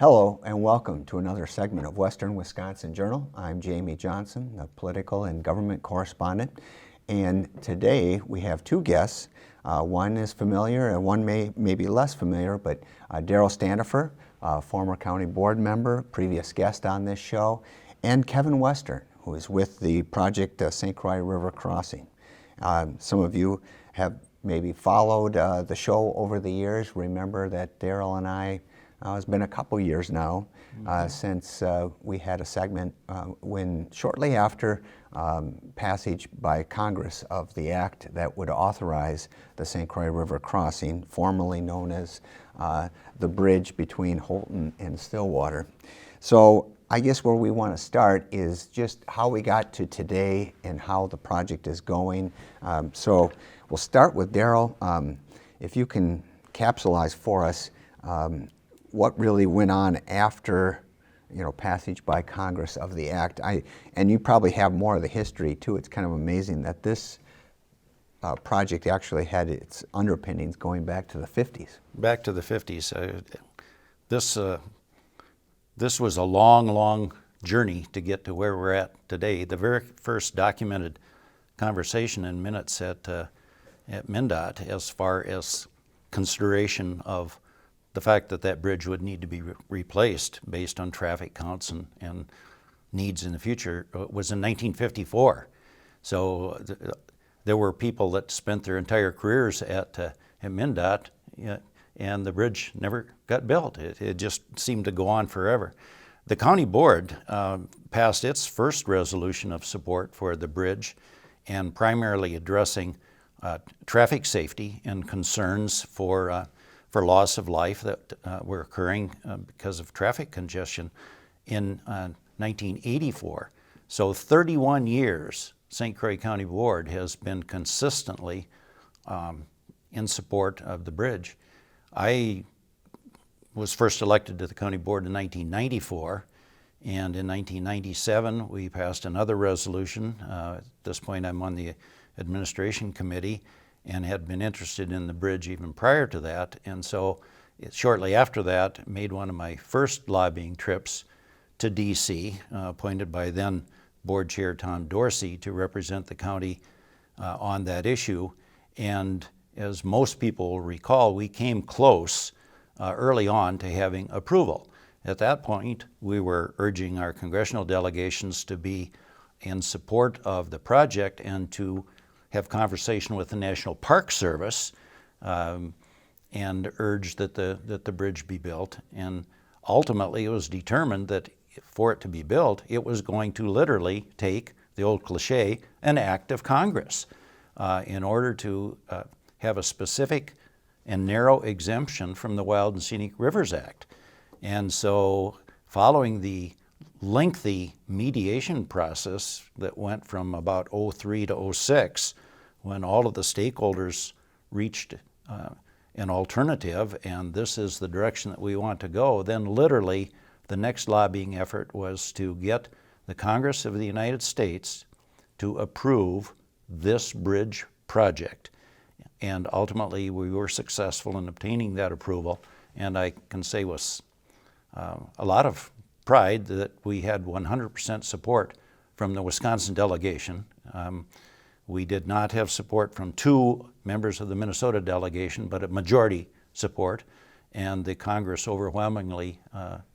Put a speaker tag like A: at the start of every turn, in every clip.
A: Hello and welcome to another segment of Western Wisconsin Journal. I'm Jamie Johnson, the political and government correspondent. And today we have two guests. One is familiar and one may be less familiar, but Darrell Standifer, former county board member, previous guest on this show, and Kevin Western, who is with the project St. Croix River Crossing. Some of you have maybe followed the show over the years. Remember that Darrell and I, it's been a couple years now since we had a segment when shortly after passage by Congress of the act that would authorize the St. Croix River Crossing, formerly known as the bridge between Holton and Stillwater. So I guess where we want to start is just how we got to today and how the project is going. So we'll start with Darrell. If you can capsulize for us what really went on after, passage by Congress of the act. And you probably have more of the history too. It's kind of amazing that this project actually had its underpinnings going back to the 50s.
B: Back to the 50s. This was a long journey to get to where we're at today. The very first documented conversation in minutes at MnDOT as far as consideration of the fact that that bridge would need to be replaced based on traffic counts and needs in the future was in 1954. So there were people that spent their entire careers at MnDOT, and the bridge never got built. It just seemed to go on forever. The county board passed its first resolution of support for the bridge, and primarily addressing traffic safety and concerns for loss of life that were occurring because of traffic congestion in 1984. So 31 years, St. Croix County Board has been consistently in support of the bridge. I was first elected to the county board in 1994, and in 1997 we passed another resolution. At this point I'm on the administration committee and had been interested in the bridge even prior to that. And so shortly after that, made one of my first lobbying trips to DC, appointed by then board chair Tom Dorsey to represent the county on that issue. And as most people will recall, we came close early on to having approval. At that point, we were urging our congressional delegations to be in support of the project and to have conversation with the National Park Service and urged that the bridge be built. And ultimately it was determined that for it to be built, it was going to literally take, the old cliche, an act of Congress in order to have a specific and narrow exemption from the Wild and Scenic Rivers Act. And so following the lengthy mediation process that went from about 03 to 06, when all of the stakeholders reached an alternative, and this is the direction that we want to go, then literally the next lobbying effort was to get the Congress of the United States to approve this bridge project. And ultimately we were successful in obtaining that approval, and I can say with a lot of pride that we had 100% support from the Wisconsin delegation. We did not have support from two members of the Minnesota delegation, but a majority support, and the Congress overwhelmingly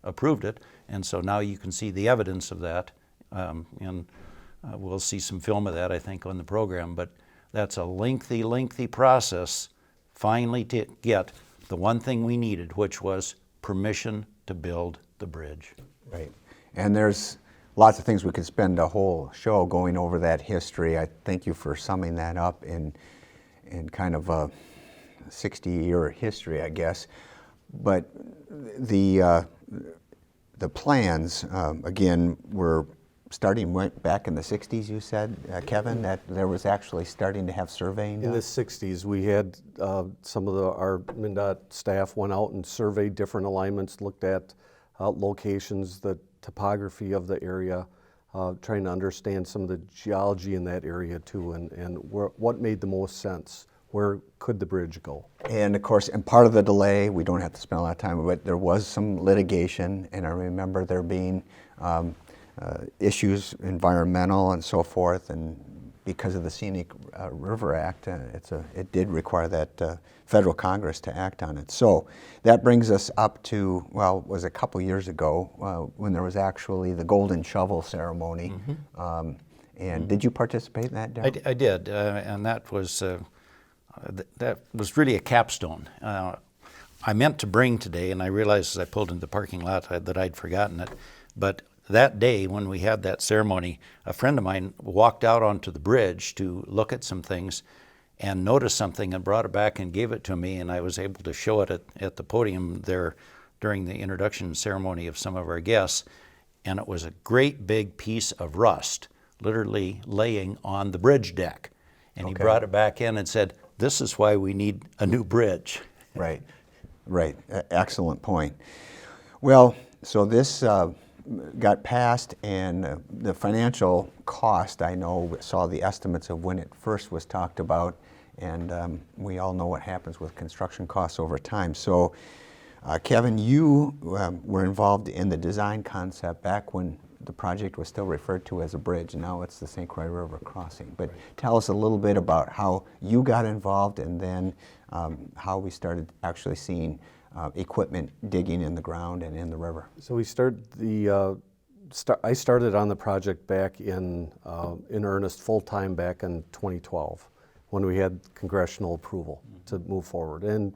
B: approved it. And so now you can see the evidence of that, and we'll see some film of that, I think, on the program. But that's a lengthy process finally to get the one thing we needed, which was permission to build the bridge.
A: Right. And there's lots of things we could spend a whole show going over that history. I thank you for summing that up in kind of a 60-year history, I guess. But the plans, again, were starting back in the 60s, you said, Kevin, that there was actually starting to have surveying done?
C: In the 60s, we had some of our MnDOT staff went out and surveyed different alignments, looked at locations, the topography of the area, trying to understand some of the geology in that area too, and what made the most sense, where could the bridge go?
A: And of course, and part of the delay, we don't have to spend a lot of time, but there was some litigation, and I remember there being issues, environmental and so forth, and because of the Scenic River Act, it did require that federal Congress to act on it. So that brings us up to, well, it was a couple years ago when there was actually the golden shovel ceremony. And did you participate in that, Darryl?
B: I did, and that was really a capstone. I meant to bring today, and I realized as I pulled into the parking lot that I'd forgotten it, but that day when we had that ceremony, a friend of mine walked out onto the bridge to look at some things and noticed something and brought it back and gave it to me, and I was able to show it at the podium there during the introduction ceremony of some of our guests, and it was a great big piece of rust literally laying on the bridge deck. And he brought it back in and said, "This is why we need a new bridge."
A: Right, right. Excellent point. Well, so this got passed, and the financial cost, I know, saw the estimates of when it first was talked about, and we all know what happens with construction costs over time. So, Kevin, you were involved in the design concept back when the project was still referred to as a bridge, and now it's the St. Croix River crossing. But tell us a little bit about how you got involved, and then how we started actually seeing equipment digging in the ground and in the river.
C: So we I started on the project back in earnest, full-time back in 2012, when we had congressional approval to move forward. And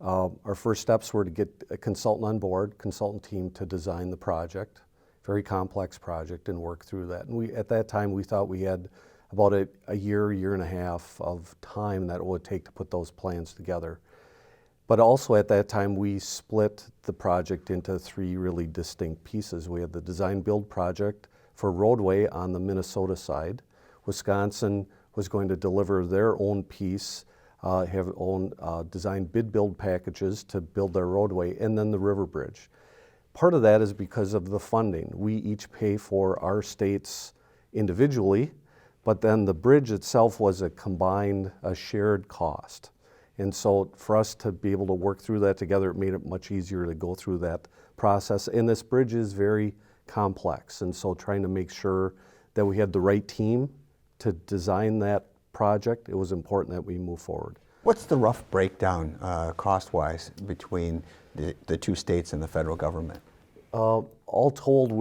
C: our first steps were to get a consultant on board, consultant team to design the project, very complex project, and work through that. And at that time, we thought we had about a year and a half of time that it would take to put those plans together. But also at that time, we split the project into three really distinct pieces. We had the design build project for roadway on the Minnesota side. Wisconsin was going to deliver their own piece, have own design bid build packages to build their roadway, and then the river bridge. Part of that is because of the funding. We each pay for our states individually, but then the bridge itself was a shared cost. And so for us to be able to work through that together, it made it much easier to go through that process. And this bridge is very complex, and so trying to make sure that we had the right team to design that project, it was important that we move forward.
A: What's the rough breakdown, cost-wise, between the two states and the federal government?
C: All told,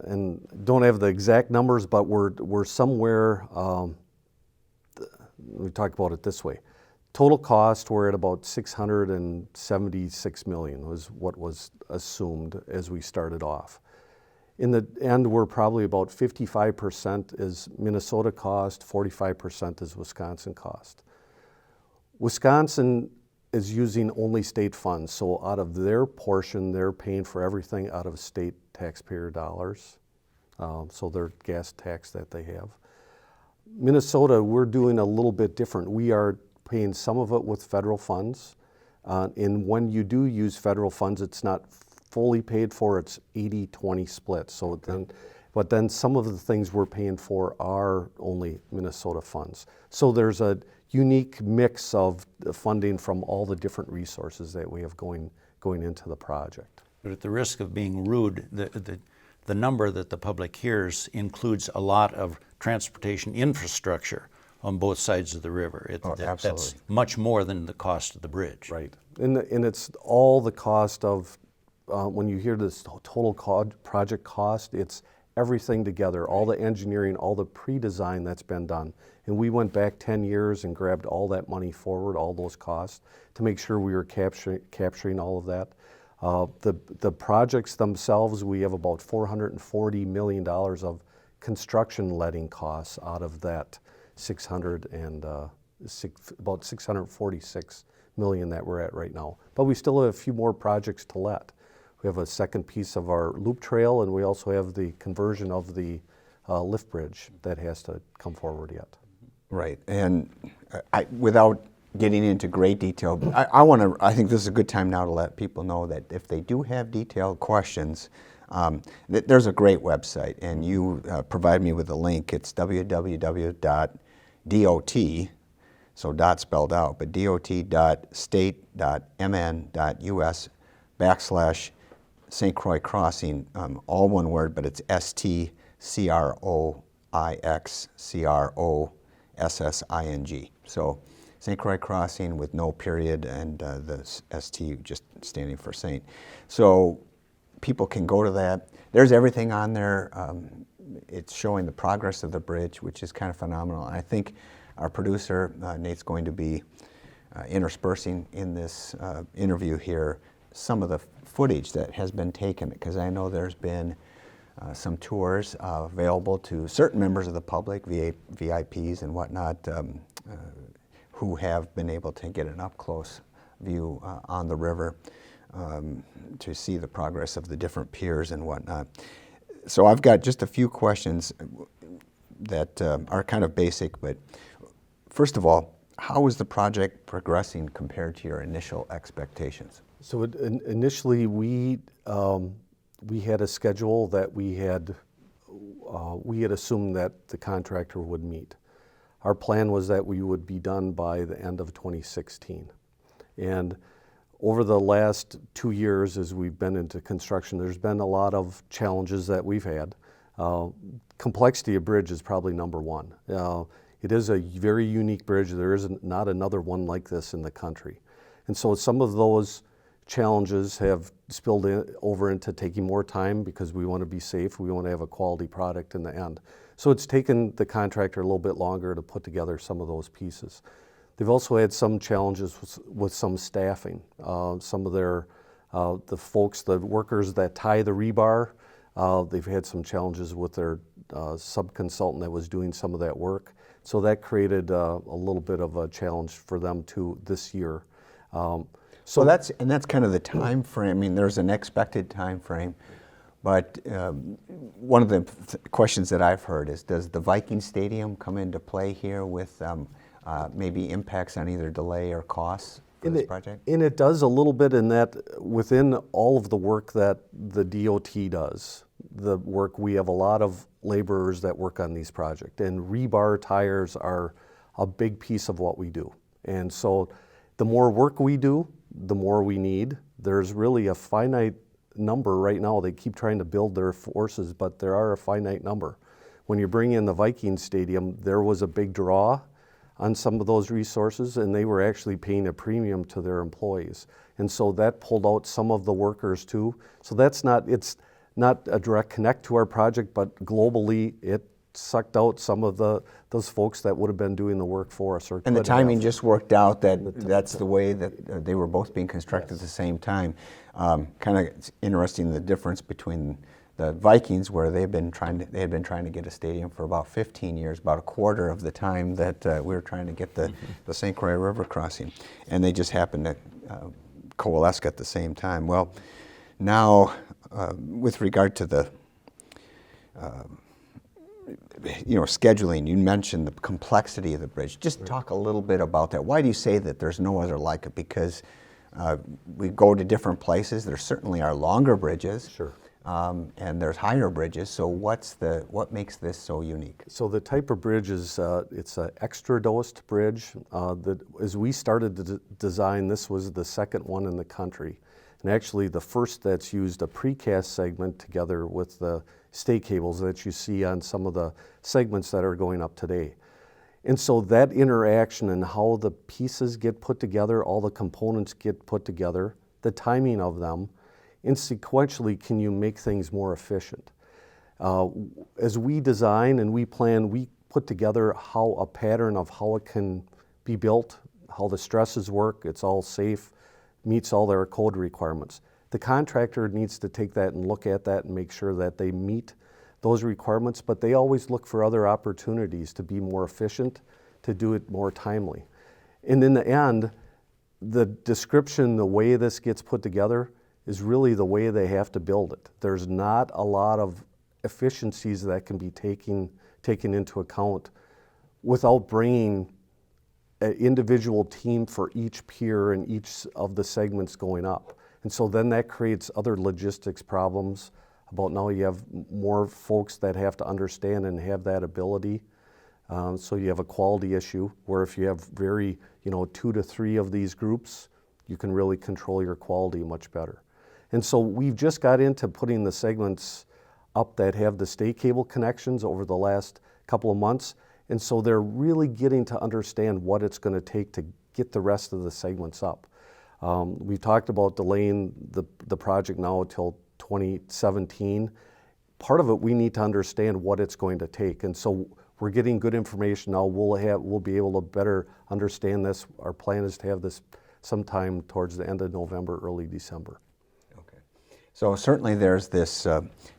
C: and don't have the exact numbers, but we're somewhere, we talk about it this way. Total cost, we're at about $676 million was what was assumed as we started off. In the end, we're probably about 55% is Minnesota cost, 45% is Wisconsin cost. Wisconsin is using only state funds, so out of their portion, they're paying for everything out of state taxpayer dollars, so their gas tax that they have. Minnesota, we're doing a little bit different. We are paying some of it with federal funds, and when you do use federal funds, it's not fully paid for, it's 80-20 split. So but then some of the things we're paying for are only Minnesota funds. So there's a unique mix of funding from all the different resources that we have going into the project.
B: But at the risk of being rude, the number that the public hears includes a lot of transportation infrastructure on both sides of the river.
A: Absolutely.
B: That's much more than the cost of the bridge.
C: Right, and it's all the cost of, when you hear this total project cost, it's everything together, all the engineering, all the pre-design that's been done. And we went back 10 years and grabbed all that money forward, all those costs, to make sure we were capturing all of that. The projects themselves, we have about $440 million of construction letting costs out of that about $646 million that we're at right now. But we still have a few more projects to let. We have a second piece of our loop trail, and we also have the conversion of the lift bridge that has to come forward yet.
A: Right, and without getting into great detail, I think this is a good time now to let people know that if they do have detailed questions, there's a great website, and you provide me with a link. It's www.dot.gov so dot spelled out, but dot.state.mn.us/St. Croix Crossing, all one word, but it's STCROIXCROSSING. So St. Croix Crossing with no period and the ST just standing for Saint. So people can go to that. There's everything on there. It's showing the progress of the bridge, which is kind of phenomenal. And I think our producer, Nate's going to be interspersing in this interview here some of the footage that has been taken, because I know there's been some tours available to certain members of the public, VIPs and whatnot, who have been able to get an up-close view on the river to see the progress of the different piers and whatnot. So I've got just a few questions that are kind of basic, but first of all, how is the project progressing compared to your initial expectations?
C: So initially, we had a schedule that we had assumed that the contractor would meet. Our plan was that we would be done by the end of 2016. And over the last 2 years, as we've been into construction, there's been a lot of challenges that we've had. Complexity of bridge is probably number one. It is a very unique bridge. There is not another one like this in the country. And so some of those challenges have spilled over into taking more time because we want to be safe. We want to have a quality product in the end. So it's taken the contractor a little bit longer to put together some of those pieces. They've also had some challenges with some staffing. Some of their, the folks, the workers that tie the rebar, they've had some challenges with their sub-consultant that was doing some of that work. So that created a little bit of a challenge for them too this year.
A: So that's kind of the time frame. I mean, there's an expected time frame, but one of the questions that I've heard is, does the Viking Stadium come into play here with maybe impacts on either delay or costs for this project?
C: And it does a little bit in that within all of the work that the DOT does, we have a lot of laborers that work on these projects, and rebar tires are a big piece of what we do. And so the more work we do, the more we need. There's really a finite number right now. They keep trying to build their forces, but there are a finite number. When you bring in the Viking Stadium, there was a big draw on some of those resources, and they were actually paying a premium to their employees. And so that pulled out some of the workers too. So it's not a direct connect to our project, but globally it sucked out some of those folks that would have been doing the work for us.
A: And the timing just worked out that's the way that they were both being constructed at the same time. Kind of interesting, the difference between the Vikings, where they had been trying to get a stadium for about 15 years, about a quarter of the time that we were trying to get the St. Croix River crossing, and they just happened to coalesce at the same time. Well, now with regard to the scheduling, you mentioned the complexity of the bridge. Just talk a little bit about that. Why do you say that there's no other like it? Because we go to different places. There certainly are longer bridges.
C: Sure.
A: And there's higher bridges. So what makes this so unique?
C: So the type of bridge is it's an extra-dosed bridge. As we started to design, this was the second one in the country. And actually the first that's used a precast segment together with the stay cables that you see on some of the segments that are going up today. And so that interaction and how the pieces get put together, all the components get put together, the timing of them, and sequentially can you make things more efficient. As we design and we plan, we put together a pattern of how it can be built, how the stresses work, it's all safe, meets all their code requirements. The contractor needs to take that and look at that and make sure that they meet those requirements, but they always look for other opportunities to be more efficient, to do it more timely. And in the end, the description, the way this gets put together is really the way they have to build it. There's not a lot of efficiencies that can be taken into account without bringing an individual team for each pier and each of the segments going up. And so then that creates other logistics problems about now you have more folks that have to understand and have that ability. So you have a quality issue where if you have 2 to 3 of these groups, you can really control your quality much better. And so we've just got into putting the segments up that have the state cable connections over the last couple of months. And so they're really getting to understand what it's going to take to get the rest of the segments up. We've talked about delaying the project now until 2017. Part of it, we need to understand what it's going to take. And so we're getting good information now. We'll be able to better understand this. Our plan is to have this sometime towards the end of November, early December.
A: Okay. So certainly there's this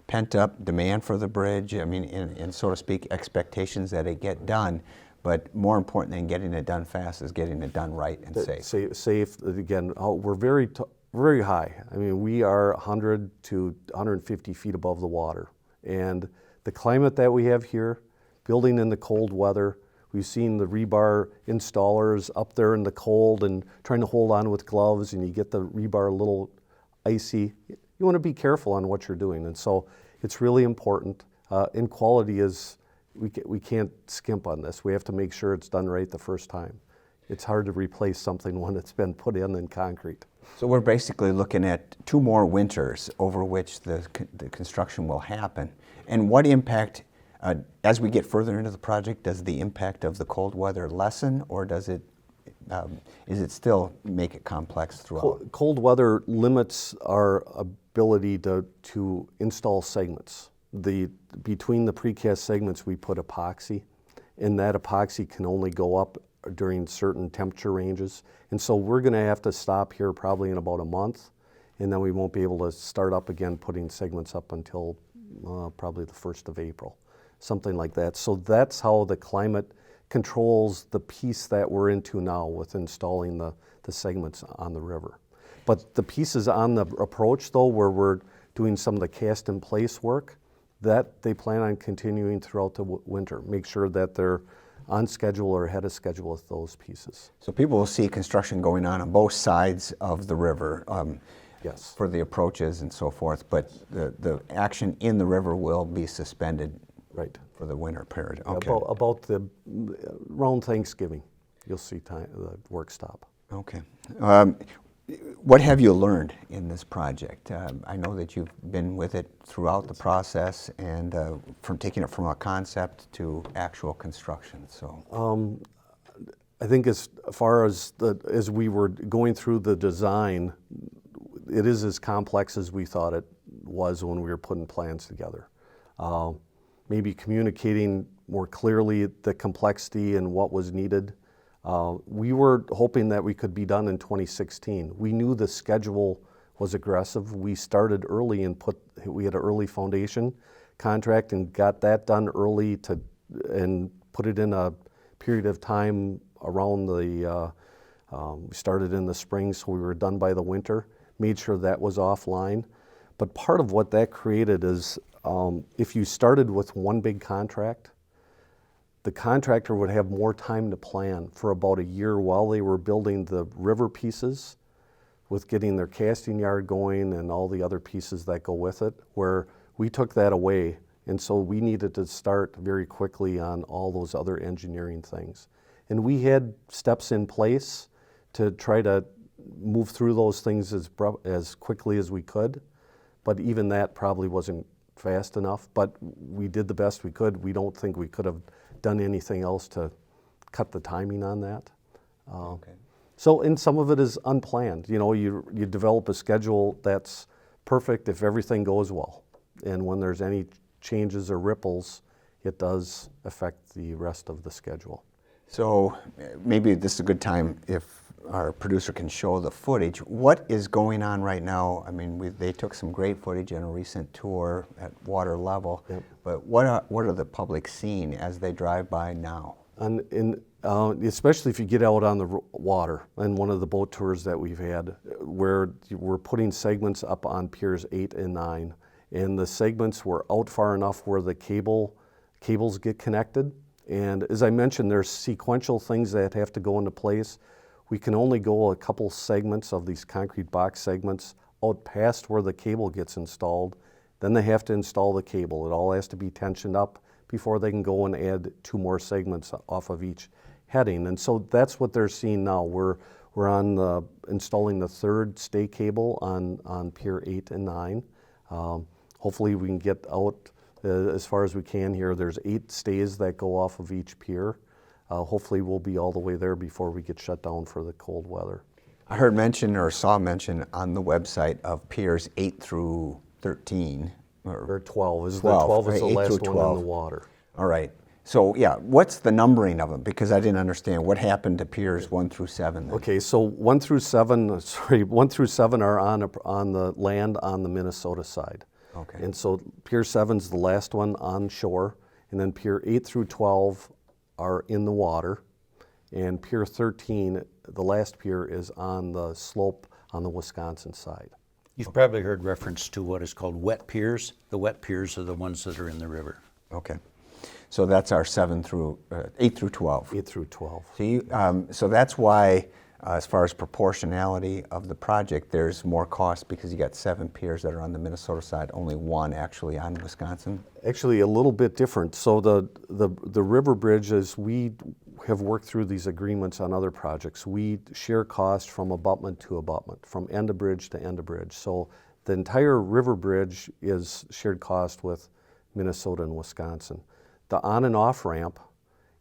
A: pent-up demand for the bridge, I mean, and so to speak, expectations that it get done, but more important than getting it done fast is getting it done right and safe.
C: Safe, again, we're very high. I mean, we are 100 to 150 feet above the water. And the climate that we have here, building in the cold weather, we've seen the rebar installers up there in the cold and trying to hold on with gloves, and you get the rebar a little icy. You want to be careful on what you're doing. And so it's really important. And quality is, we can't skimp on this. We have to make sure it's done right the first time. It's hard to replace something when it's been put in concrete.
A: So we're basically looking at 2 more winters over which the construction will happen. And what impact, as we get further into the project, does the impact of the cold weather lessen, or does it, is it still make it complex throughout?
C: Cold weather limits our ability to install segments. Between the precast segments, we put epoxy, and that epoxy can only go up during certain temperature ranges. And so we're going to have to stop here probably in about a month, and then we won't be able to start up again putting segments up until probably the 1st of April, something like that. So that's how the climate controls the piece that we're into now with installing the segments on the river. But the pieces on the approach, though, where we're doing some of the cast in place work, that they plan on continuing throughout the winter. Make sure that they're on schedule or ahead of schedule with those pieces.
A: So people will see construction going on both sides of the river.
C: Yes.
A: For the approaches and so forth, but the action in the river will be suspended.
C: Right.
A: For the winter period. Okay.
C: About around Thanksgiving, you'll see the work stop.
A: Okay. What have you learned in this project? I know that you've been with it throughout the process, and from taking it from a concept to actual construction. So,
C: I think as far as we were going through the design, it is as complex as we thought it was when we were putting plans together. Maybe communicating more clearly the complexity and what was needed. We were hoping that we could be done in 2016. We knew the schedule was aggressive. We started early and we had an early foundation contract and got that done early and put it in a period of time around we started in the spring, so we were done by the winter, made sure that was offline. But part of what that created is if you started with one big contract, the contractor would have more time to plan for about a year while they were building the river pieces with getting their casting yard going and all the other pieces that go with it, where we took that away. And so we needed to start very quickly on all those other engineering things. And we had steps in place to try to move through those things as quickly as we could, but even that probably wasn't fast enough, but we did the best we could. We don't think we could have done anything else to cut the timing on that.
A: okay.
C: So, and some of it is unplanned. You know, you develop a schedule that's perfect if everything goes well. And when there's any changes or ripples, it does affect the rest of the schedule.
A: So maybe this is a good time if our producer can show the footage. What is going on right now? I mean, they took some great footage in a recent tour at water level,
C: Yep.
A: but what are the public seeing as they drive by now?
C: Especially if you get out on the water, and one of the boat tours that we've had, where we're putting segments up on piers 8 and 9, and the segments were out far enough where the cables get connected. And as I mentioned, there's sequential things that have to go into place. We can only go a couple segments of these concrete box segments out past where the cable gets installed. Then they have to install the cable. It all has to be tensioned up before they can go and add 2 more segments off of each heading. And so that's what they're seeing now. We're on installing the 3rd stay cable on Pier 8 and 9. Hopefully we can get out as far as we can here. There's 8 stays that go off of each pier. Hopefully we'll be all the way there before we get shut down for the cold weather.
A: I heard mention or saw mention on the website of piers 8 through 13.
C: Or 12 is
A: 12,
C: the 12 is
A: right,
C: the
A: 8
C: last
A: through
C: one in
A: 12.
C: the water.
A: All right. So yeah, what's the numbering of them? Because I didn't understand what happened to piers 1 through 7. Then?
C: Okay, so 1 through 7 are on the land on the Minnesota side.
A: Okay.
C: And so Pier 7's the last one on shore, and then Pier 8 through 12 are in the water, and Pier 13, the last pier, is on the slope on the Wisconsin side.
B: You've probably heard reference to what is called wet piers. The wet piers are the ones that are in the river.
A: Okay. So that's our 8 through 12.
C: 8 through 12.
A: So that's why, as far as proportionality of the project, there's more cost because you got 7 piers that are on the Minnesota side, only 1 actually on Wisconsin.
C: Actually, a little bit different. So the river bridge, as we have worked through these agreements on other projects, we share cost from abutment to abutment, from end of bridge to end of bridge. So the entire river bridge is shared cost with Minnesota and Wisconsin. The on and off ramp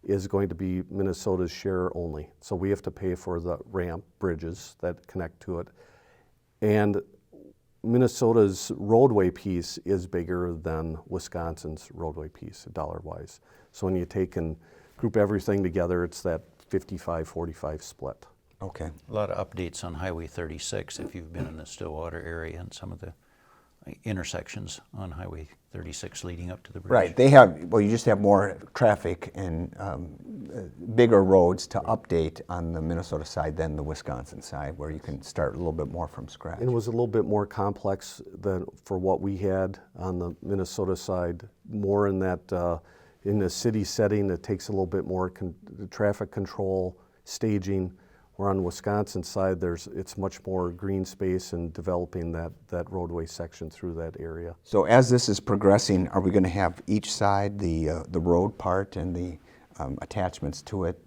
C: is going to be Minnesota's share only. So we have to pay for the ramp bridges that connect to it. And Minnesota's roadway piece is bigger than Wisconsin's roadway piece, dollar-wise. So when you take and group everything together, it's that 55-45 split.
A: Okay.
B: A lot of updates on Highway 36 if you've been in the Stillwater area and some of the intersections on Highway 36 leading up to the bridge.
A: Right. You just have more traffic and bigger roads to update on the Minnesota side than the Wisconsin side, where you can start a little bit more from scratch.
C: And it was a little bit more complex than for what we had on the Minnesota side, more in that in the city setting that takes a little bit more traffic control, staging. Where on the Wisconsin side, it's much more green space and developing that roadway section through that area.
A: So as this is progressing, are we going to have each side, the road part and the attachments to it,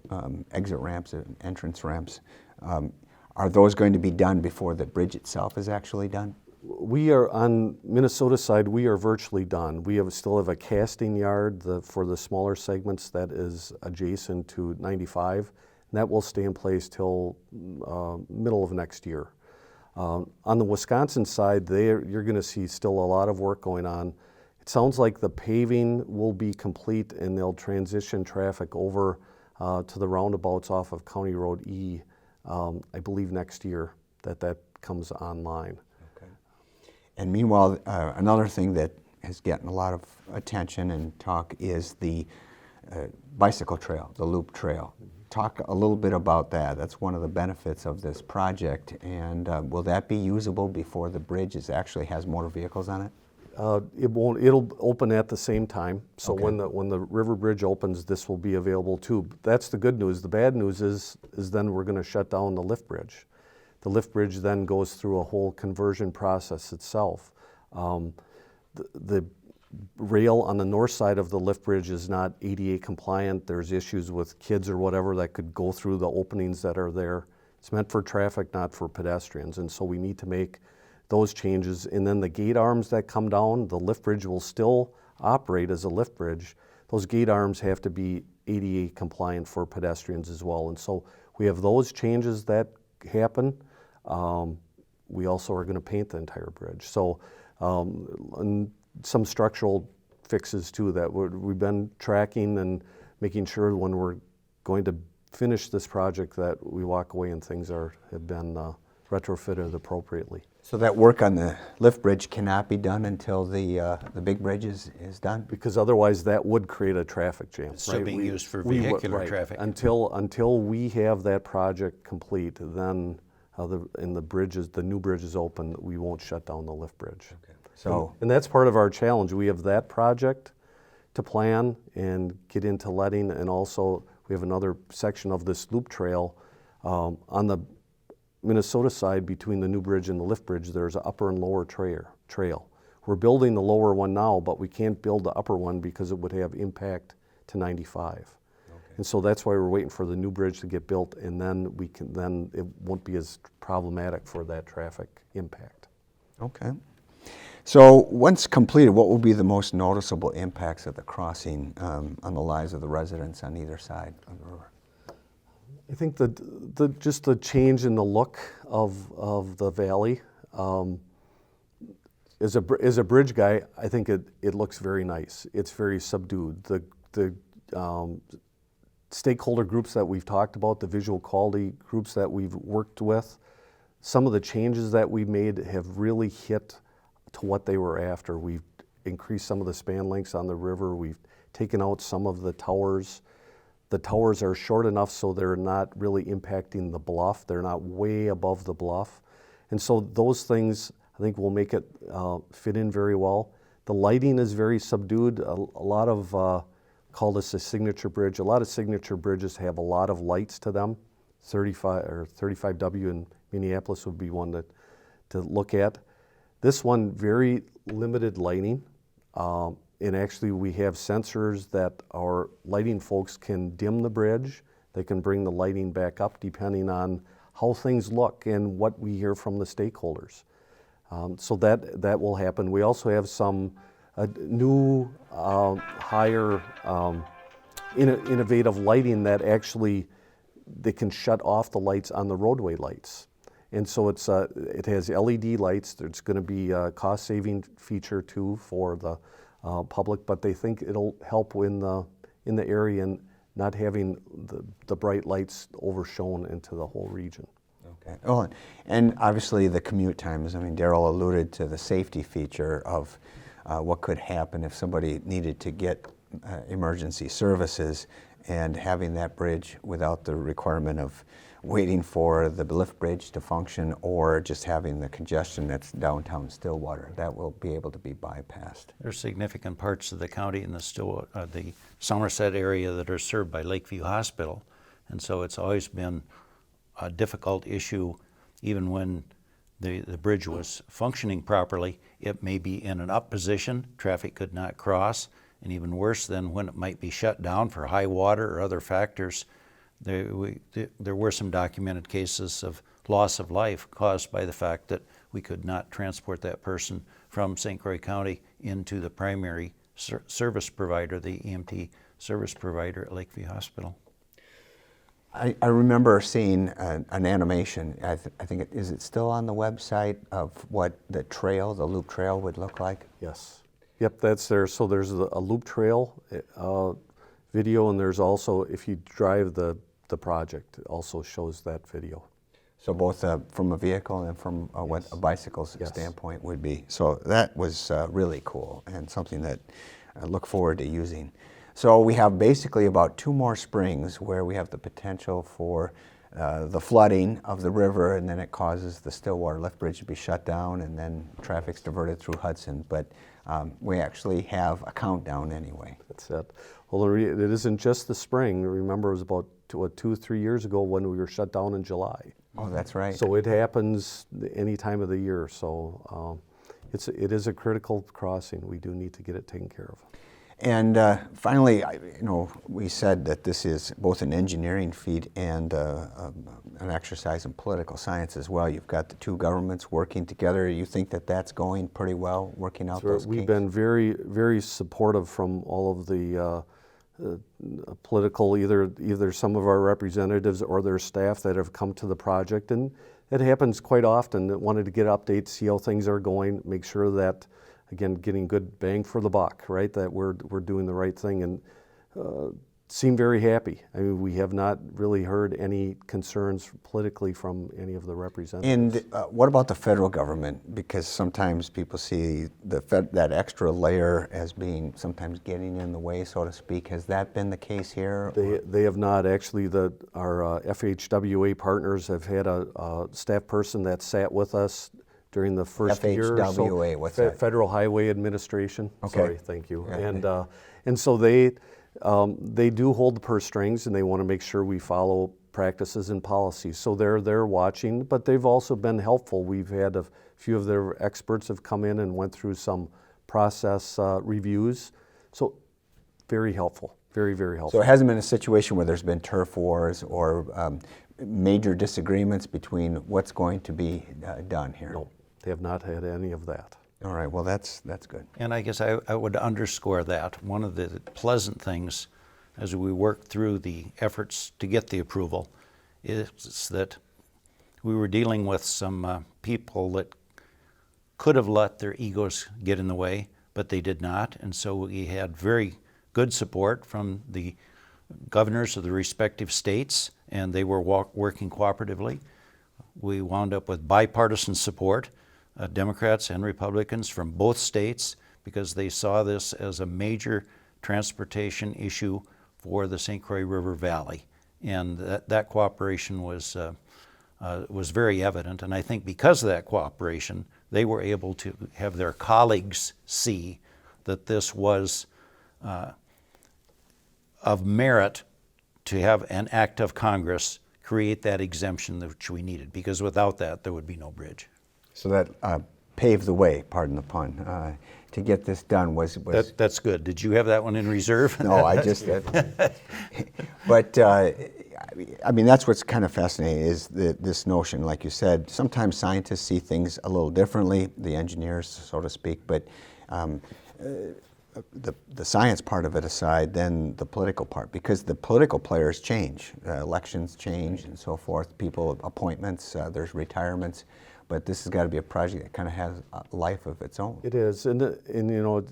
A: exit ramps and entrance ramps, are those going to be done before the bridge itself is actually done?
C: We are on Minnesota side. We are virtually done. We still have a casting yard for the smaller segments that is adjacent to 95. And that will stay in place till middle of next year. On the Wisconsin side, you're going to see still a lot of work going on. It sounds like the paving will be complete and they'll transition traffic over to the roundabouts off of County Road E, I believe next year that comes online.
A: Okay. And meanwhile, another thing that has gotten a lot of attention and talk is the bicycle trail, the loop trail. Talk a little bit about that. That's one of the benefits of this project. And will that be usable before the bridge actually has motor vehicles on it?
C: It won't. It'll open at the same time. So
A: Okay.
C: when the river bridge opens, this will be available too. That's the good news. The bad news is then we're going to shut down the lift bridge. The lift bridge then goes through a whole conversion process itself. The rail on the north side of the lift bridge is not ADA compliant. There's issues with kids or whatever that could go through the openings that are there. It's meant for traffic, not for pedestrians, and so we need to make those changes. And then the gate arms that come down, the lift bridge will still operate as a lift bridge. Those gate arms have to be ADA compliant for pedestrians as well. And so we have those changes that happen. We also are going to paint the entire bridge. So and some structural fixes too that we've been tracking and making sure when we're going to finish this project that we walk away and things have been retrofitted appropriately.
A: So that work on the lift bridge cannot be done until the big bridge is done?
C: Because otherwise that would create a traffic jam.
B: It's still being used for vehicular traffic.
C: Until we have that project complete, then the new bridge is open, we won't shut down the lift bridge.
A: Okay. So,
C: and that's part of our challenge. We have that project to plan and get into letting, and also we have another section of this loop trail on the Minnesota side between the new bridge and the lift bridge. There's an upper and lower trail. We're building the lower one now, but we can't build the upper one because it would have impact to 95. And so that's why we're waiting for the new bridge to get built, and then it won't be as problematic for that traffic impact.
A: Okay. So once completed, what will be the most noticeable impacts of the crossing on the lives of the residents on either side of the river?
C: I think just the change in the look of the valley. As a bridge guy, I think it looks very nice. It's very subdued. The stakeholder groups that we've talked about, the visual quality groups that we've worked with, some of the changes that we made have really hit to what they were after. We've increased some of the span lengths on the river. We've taken out some of the towers. The towers are short enough so they're not really impacting the bluff. They're not way above the bluff. And so those things, I think, will make it fit in very well. The lighting is very subdued. A lot of call this a signature bridge. A lot of signature bridges have a lot of lights to them. 35W in Minneapolis would be one to look at. This one, very limited lighting. And actually we have sensors that our lighting folks can dim the bridge. They can bring the lighting back up depending on how things look and what we hear from the stakeholders. So that will happen. We also have some new, higher, innovative lighting that actually they can shut off the lights on the roadway lights. And so it has LED lights. There's going to be a cost-saving feature too for the public, but they think it'll help in the area and not having the bright lights overshone into the whole region.
A: Okay. Oh, and obviously the commute times. I mean, Darrell alluded to the safety feature of what could happen if somebody needed to get emergency services, and having that bridge without the requirement of waiting for the lift bridge to function or just having the congestion that's downtown Stillwater. That will be able to be bypassed.
B: There's significant parts of the county in the Somerset area that are served by Lakeview Hospital, and so it's always been a difficult issue. Even when the bridge was functioning properly, it may be in an up position, traffic could not cross, and even worse than when it might be shut down for high water or other factors. There were some documented cases of loss of life caused by the fact that we could not transport that person from St. Croix County into the primary service provider, the EMT service provider at Lakeview Hospital.
A: I remember seeing an animation, I think, is it still on the website, of what the trail, the loop trail would look like?
C: Yes. Yep, that's there. So there's a loop trail video, and there's also, if you drive the project, it also shows that video.
A: So both from a vehicle and from what
C: Yes.
A: a bicycle's
C: Yes.
A: standpoint would be. So that was really cool and something that I look forward to using. So we have basically about 2 more springs where we have the potential for the flooding of the river, and then it causes the Stillwater lift bridge to be shut down, and then traffic's diverted through Hudson. But we actually have a countdown anyway.
C: That's it. Well, it isn't just the spring. Remember, it was about 2 or 3 years ago when we were shut down in July.
A: Oh, that's right.
C: So it happens any time of the year. So it is a critical crossing. We do need to get it taken care of.
A: And finally, we said that this is both an engineering feat and an exercise in political science as well. You've got the 2 governments working together. You think that that's going pretty well, working out those
C: We've
A: kinks?
C: been very, very supportive from all of the political, either some of our representatives or their staff that have come to the project. And it happens quite often, that wanted to get updates, see how things are going, make sure that, again, getting good bang for the buck, right? That we're doing the right thing, and seem very happy. I mean, we have not really heard any concerns politically from any of the representatives.
A: And what about the federal government? Because sometimes people see that extra layer as being sometimes getting in the way, so to speak. Has that been the case here?
C: They have not. Actually, our FHWA partners have had a staff person that sat with us during the first year or so.
A: FHWA, what's that?
C: Federal Highway Administration.
A: Okay.
C: Sorry, thank you.
A: Yeah.
C: And so they They do hold the purse strings, and they want to make sure we follow practices and policies. So they're watching, but they've also been helpful. We've had a few of their experts have come in and went through some process reviews. So very helpful, very, very helpful.
A: So it hasn't been a situation where there's been turf wars or major disagreements between what's going to be done here?
C: No, they have not had any of that.
A: All right, well, that's good.
B: And I guess I would underscore that. One of the pleasant things as we work through the efforts to get the approval is that we were dealing with some people that could have let their egos get in the way, but they did not. And so we had very good support from the governors of the respective states, and they were working cooperatively. We wound up with bipartisan support, Democrats and Republicans from both states, because they saw this as a major transportation issue for the St. Croix River Valley. And that cooperation was very evident. And I think because of that cooperation, they were able to have their colleagues see that this was of merit to have an act of Congress create that exemption which we needed, because without that, there would be no bridge.
A: So that paved the way, pardon the pun, to get this done was...
B: That's good. Did you have that one in reserve?
A: No, I just... but, I mean, that's what's kind of fascinating is this notion, like you said, sometimes scientists see things a little differently, the engineers, so to speak, but the science part of it aside, then the political part, because the political players change, elections change and so forth, people, appointments, there's retirements, but this has got to be a project that kind of has a life of its own.
C: It is, and you know, it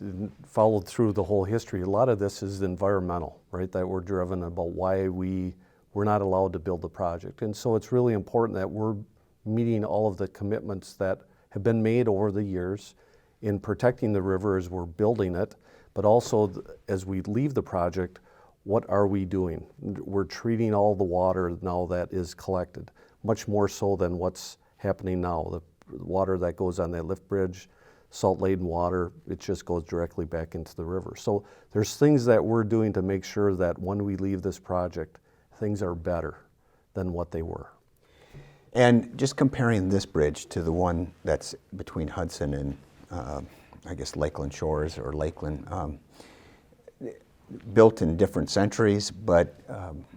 C: followed through the whole history. A lot of this is environmental, right, that we're driven about why we're not allowed to build the project. And so it's really important that we're meeting all of the commitments that have been made over the years in protecting the river as we're building it, but also as we leave the project, what are we doing? We're treating all the water now that is collected, much more so than what's happening now. The water that goes on that lift bridge, salt-laden water, it just goes directly back into the river. So there's things that we're doing to make sure that when we leave this project, things are better than what they were.
A: And just comparing this bridge to the one that's between Hudson and I guess Lakeland Shores or Lakeland, built in different centuries, but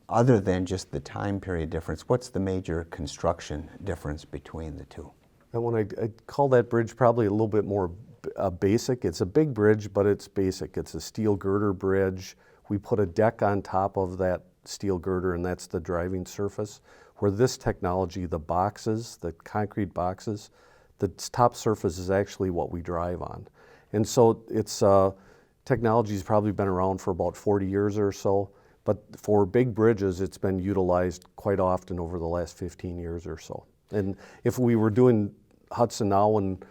A: other than just the time period difference, what's the major construction difference between the two?
C: And when I call that bridge probably a little bit more basic. It's a big bridge, but it's basic. It's a steel girder bridge. We put a deck on top of that steel girder, and that's the driving surface. Where this technology, the boxes, the concrete boxes, the top surface is actually what we drive on. And so it's technology's probably been around for about 40 years or so, but for big bridges, it's been utilized quite often over the last 15 years or so. And if we were doing Hudson now, and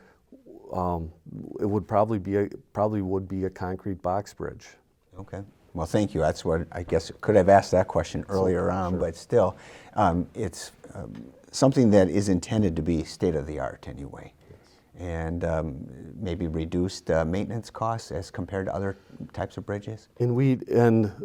C: it would probably be a concrete box bridge.
A: Okay. Well, thank you. That's what I guess could have asked that question earlier on,
C: sure.
A: But still, it's something that is intended to be state of the art anyway. And maybe reduced maintenance costs as compared to other types of bridges?
C: And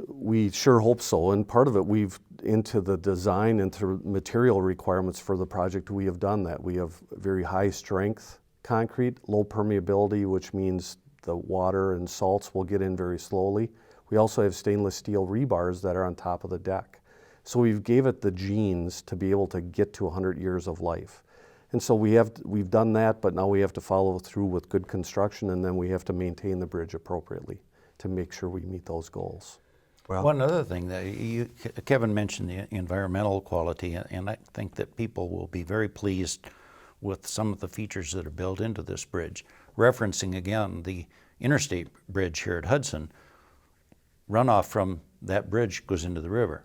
C: we sure hope so. And part of it, we've into the design, into material requirements for the project, we have done that. We have very high strength concrete, low permeability, which means the water and salts will get in very slowly. We also have stainless steel rebars that are on top of the deck. So we've gave it the genes to be able to get to 100 years of life. And so we've done that, but now we have to follow through with good construction, and then we have to maintain the bridge appropriately to make sure we meet those goals.
B: Well, one other thing that Kevin mentioned, the environmental quality, and I think that people will be very pleased with some of the features that are built into this bridge. Referencing again the interstate bridge here at Hudson, runoff from that bridge goes into the river.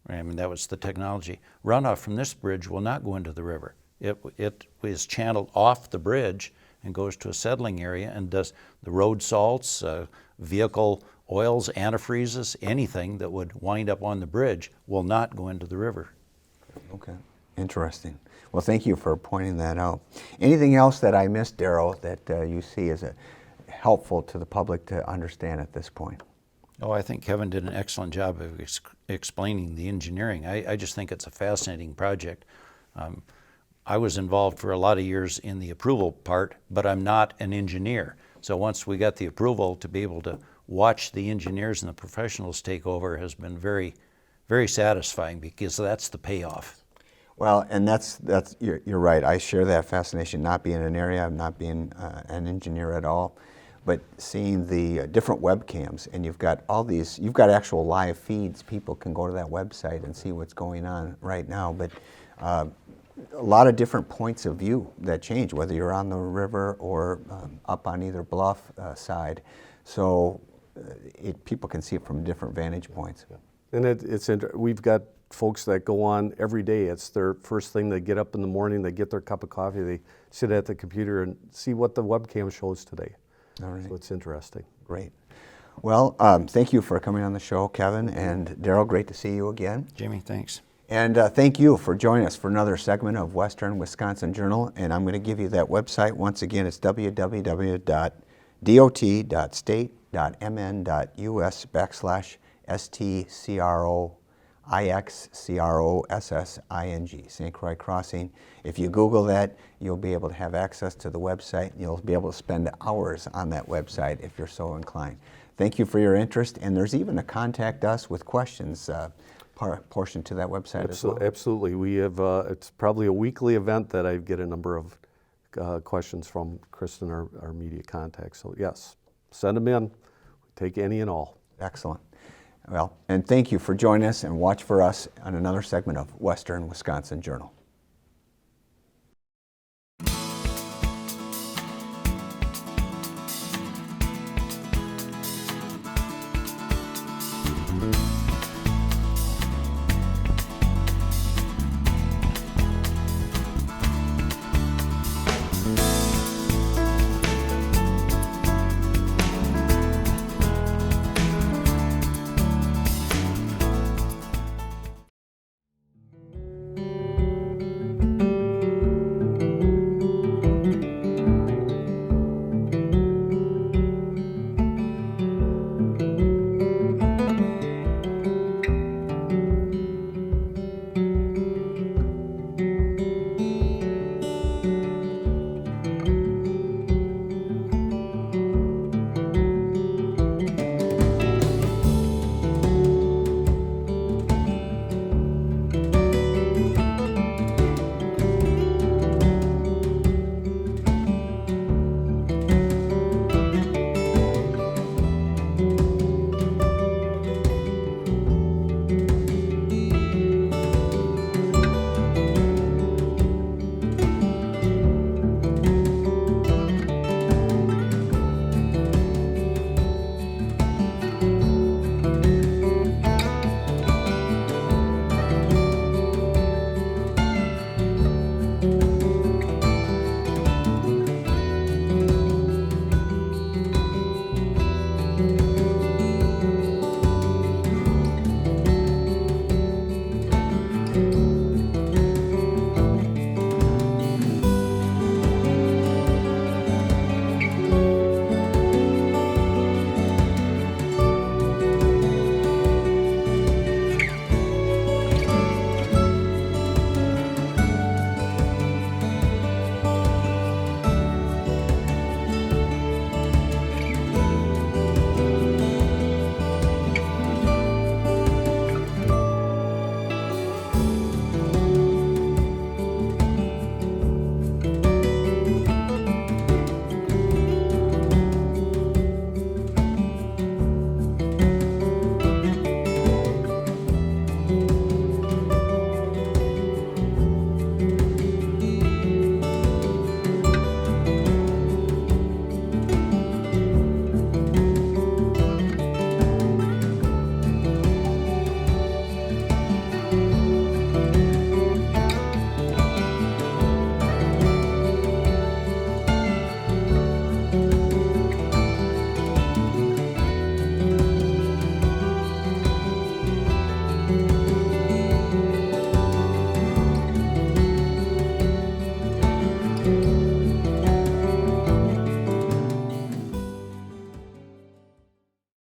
B: I mean, that was the technology. Runoff from this bridge will not go into the river. It is channeled off the bridge and goes to a settling area and does the road salts, vehicle oils, antifreezes, anything that would wind up on the bridge will not go into the river.
A: Okay, interesting. Well, thank you for pointing that out. Anything else that I missed, Darryl, that you see as helpful to the public to understand at this point?
B: Oh, I think Kevin did an excellent job of explaining the engineering. I just think it's a fascinating project. I was involved for a lot of years in the approval part, but I'm not an engineer. So once we got the approval, to be able to watch the engineers and the professionals take over has been very, very satisfying, because that's the payoff.
A: Well, and you're right. I share that fascination, not being in an area, not being an engineer at all, but seeing the different webcams, and you've got actual live feeds. People can go to that website and see what's going on right now. But a lot of different points of view that change, whether you're on the river or up on either bluff side. So people can see it from different vantage points.
C: And we've got folks that go on every day. It's their first thing. They get up in the morning, they get their cup of coffee, they sit at the computer and see what the webcam shows today.
A: All right.
C: So it's interesting.
A: Great. Well, thank you for coming on the show, Kevin, and Daryl. Great to see you again.
B: Jamie, thanks.
A: And thank you for joining us for another segment of Western Wisconsin Journal. And I'm going to give you that website once again. It's www.dot.mn.us/STCROIXCROSSING, St. Croix Crossing. If you Google that, you'll be able to have access to the website. You'll be able to spend hours on that website if you're so inclined. Thank you for your interest. And there's even a contact us with questions portion to that website as well.
C: Absolutely. We have, it's probably a weekly event that I get a number of questions from Kristen, our media contact. So yes, send them in. Take any and all.
A: Excellent. Well, and thank you for joining us, and watch for us on another segment of Western Wisconsin Journal.